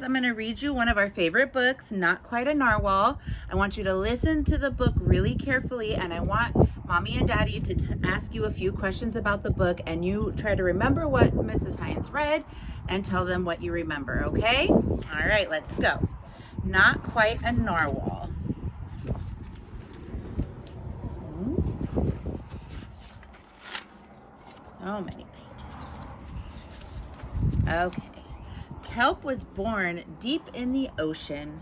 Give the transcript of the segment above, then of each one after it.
I'm going to read you one of our favorite books, Not Quite a Narwhal. I want you to listen to the book really carefully, and I want Mommy and Daddy to ask you a few questions about the book, and you try to remember what Mrs. Hines read and tell them what you remember, okay? All right, let's go. Not Quite a Narwhal. So many pages. Okay. Kelp was born deep in the ocean.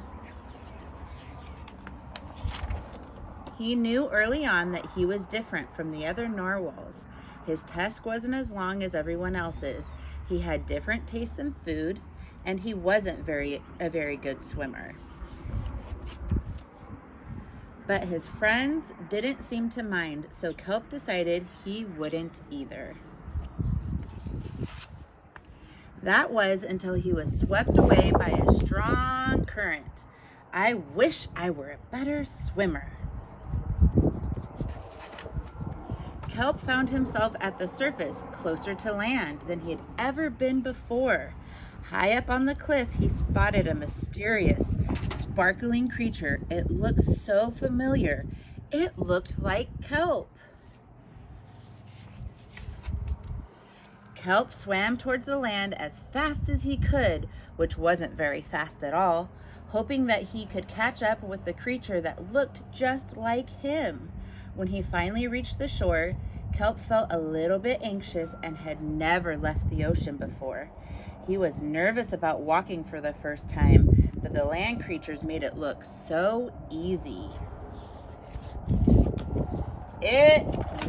He knew early on that he was different from the other narwhals. His tusk wasn't as long as everyone else's. He had different tastes in food, and he wasn't a very good swimmer. But his friends didn't seem to mind, so Kelp decided he wouldn't either. That was until he was swept away by a strong current. I wish I were a better swimmer. Kelp found himself at the surface, closer to land than he had ever been before. High up on the cliff, he spotted a mysterious, sparkling creature. It looked so familiar. It looked like Kelp. Kelp swam towards the land as fast as he could, which wasn't very fast at all, hoping that he could catch up with the creature that looked just like him. When he finally reached the shore, Kelp felt a little bit anxious and had never left the ocean before. He was nervous about walking for the first time, but the land creatures made it look so easy. It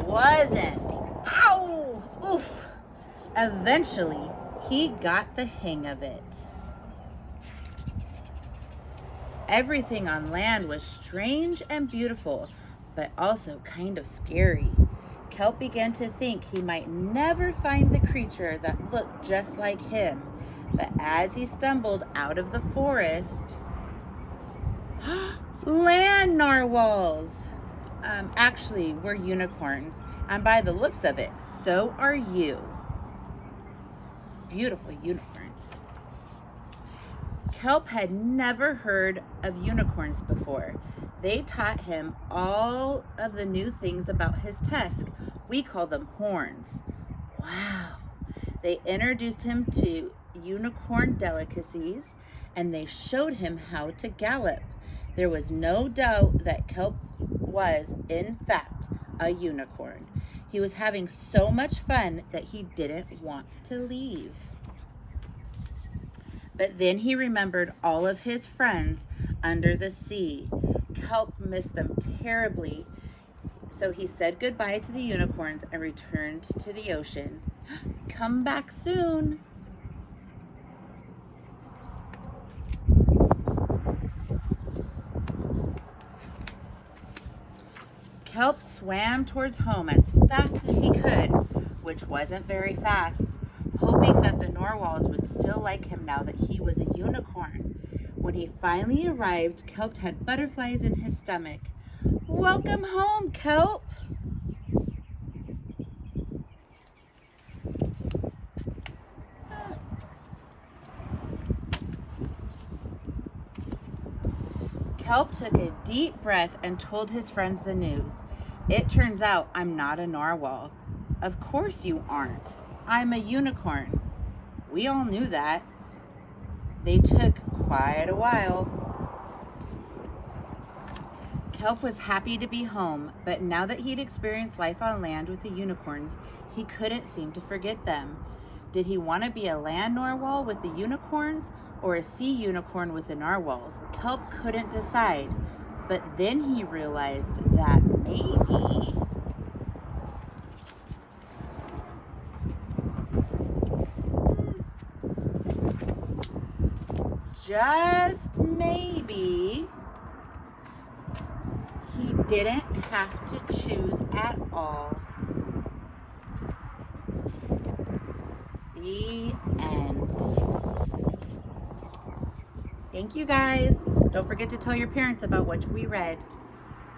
wasn't. Ow! Oof! Eventually, he got the hang of it. Everything on land was strange and beautiful, but also kind of scary. Kelp began to think he might never find the creature that looked just like him. But as he stumbled out of the forest, land narwhals! Actually, we're unicorns, and by the looks of it, so are you. Beautiful unicorns. Kelp had never heard of unicorns before. They taught him all of the new things about his tusk. We call them horns. Wow. They introduced him to unicorn delicacies, and they showed him how to gallop. There was no doubt that Kelp was, in fact, a unicorn. He was having so much fun that he didn't want to leave. But then he remembered all of his friends under the sea. Kelp missed them terribly, so he said goodbye to the unicorns and returned to the ocean. Come back soon. Kelp swam towards home as fast as he could, which wasn't very fast, hoping that the narwhals would still like him now that he was a unicorn. When he finally arrived, Kelp had butterflies in his stomach. Welcome home, Kelp! Kelp took a deep breath and told his friends the news. It turns out I'm not a narwhal. Of course you aren't. I'm a unicorn. We all knew that. They took quite a while. Kelp was happy to be home, but now that he'd experienced life on land with the unicorns, he couldn't seem to forget them. Did he want to be a land narwhal with the unicorns or a sea unicorn with the narwhals? Kelp couldn't decide, but then he realized that maybe just maybe he didn't have to choose at all. The end. Thank you guys. Don't forget to tell your parents about what we read.